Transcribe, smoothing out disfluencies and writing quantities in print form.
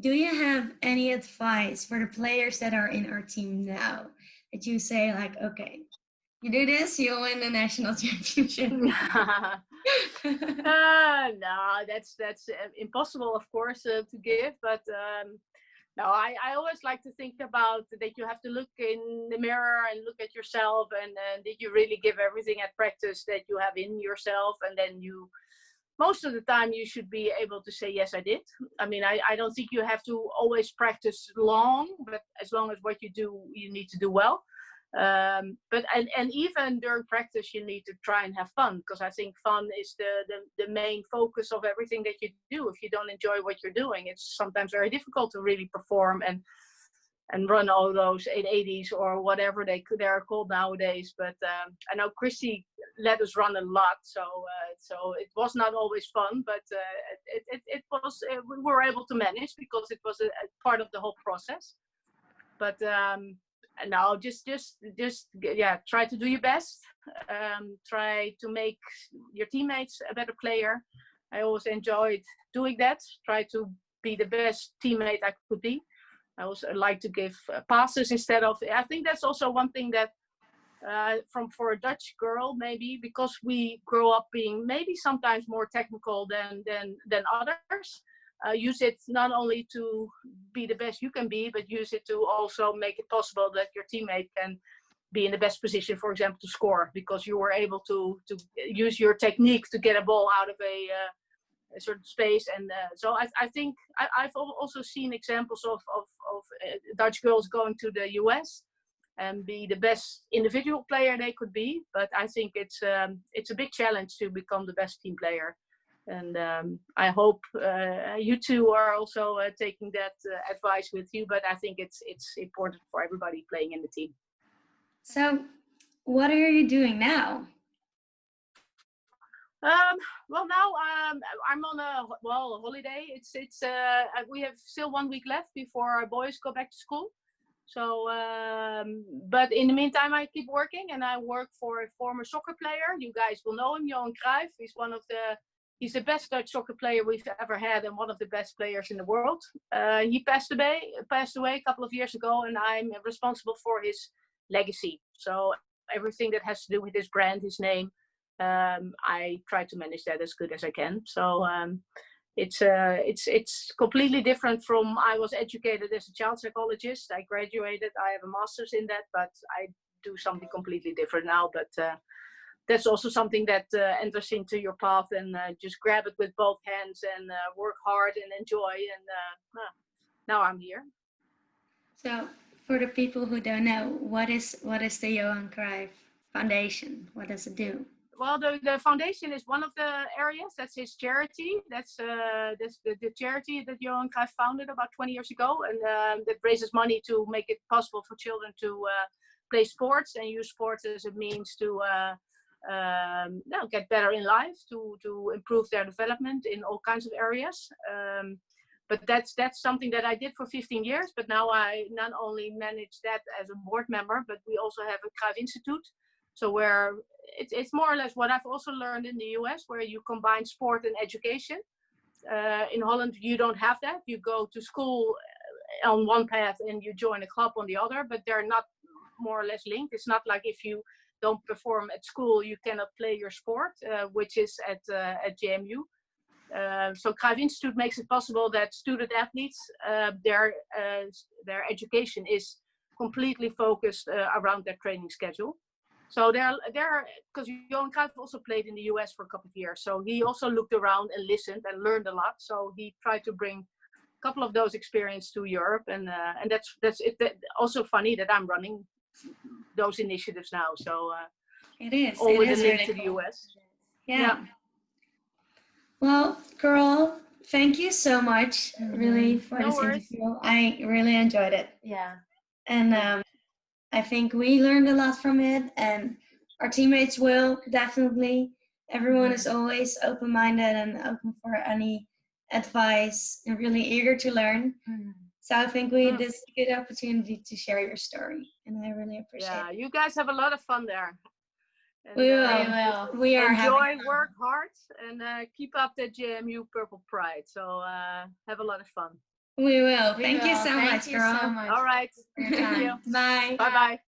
Do you have any advice for the players that are in our team now? That you say like, okay, you do this, you'll win the national championship. No, that's impossible, of course, to give. But no, I always like to think about that you have to look in the mirror and look at yourself, and did you really give everything at practice that you have in yourself, and then you. Most of the time, you should be able to say, yes, I did. I mean, I don't think you have to always practice long, but as long as what you do, you need to do well. But even during practice, you need to try and have fun, because I think fun is the main focus of everything that you do. If you don't enjoy what you're doing, it's sometimes very difficult to really perform and run all those 880s or whatever they're called nowadays. But I know Christy let us run a lot, so it was not always fun, but it was we were able to manage because it was a part of the whole process. But now just try to do your best. Try to make your teammates a better player. I always enjoyed doing that. Try to be the best teammate I could be. I also like to give passes instead of. I think that's also one thing that for a Dutch girl, maybe because we grow up being maybe sometimes more technical than others. Use it not only to be the best you can be, but use it to also make it possible that your teammate can be in the best position, for example, to score, because you were able to use your technique to get a ball out of a certain space. And so I think I've also seen examples of Dutch girls going to the US and be the best individual player they could be. But I think it's a big challenge to become the best team player. And I hope you two are also taking that advice with you. But I think it's important for everybody playing in the team. So, what are you doing now? Well, now I'm on a holiday. We have still 1 week left before our boys go back to school. So, but in the meantime, I keep working, and I work for a former soccer player. You guys will know him, Johan Cruyff. He's the best Dutch soccer player we've ever had, and one of the best players in the world. He passed away a couple of years ago, and I'm responsible for his legacy. So everything that has to do with his brand, his name, I try to manage that as good as I can. So it's completely different from. I was educated as a child psychologist. I graduated. I have a master's in that, but I do something completely different now. But that's also something that enters into your path, and just grab it with both hands and work hard and enjoy. And now I'm here. So, for the people who don't know, what is the Johan Cruyff Foundation? What does it do? Well, the foundation is one of the areas. That's his charity. That's the charity that Johan Cruyff founded about 20 years ago, and that raises money to make it possible for children to play sports and use sports as a means to get better in life, to improve their development in all kinds of areas. But that's something that I did for 15 years. But now I not only manage that as a board member, but we also have a Cruyff Institute. So where it's more or less what I've also learned in the US, where you combine sport and education. In Holland, you don't have that. You go to school on one path and you join a club on the other, but they're not more or less linked. It's not like if you don't perform at school, you cannot play your sport, which is at JMU. So Cruyff Institute makes it possible that student athletes, their education is completely focused around their training schedule. So they're because Johan Cruyff also played in the US for a couple of years. So he also looked around and listened and learned a lot. So he tried to bring a couple of those experiences to Europe, and that's it. Also funny that I'm running those initiatives now. So it is all with a link really to the US. Yeah. Well, Carole, thank you so much, really, for this interview. I really enjoyed it. Yeah. And I think we learned a lot from it, and our teammates will definitely. Everyone is always open-minded and open for any advice and really eager to learn. So I think this is a good opportunity to share your story, and I really appreciate it. Yeah, you guys have a lot of fun there. And, we will. We are enjoy, work hard, and keep up that JMU Purple Pride. So have a lot of fun. We will. We Thank you will. so Thank much, you girl. so much All right. for your Thank time. you. Bye. Bye bye.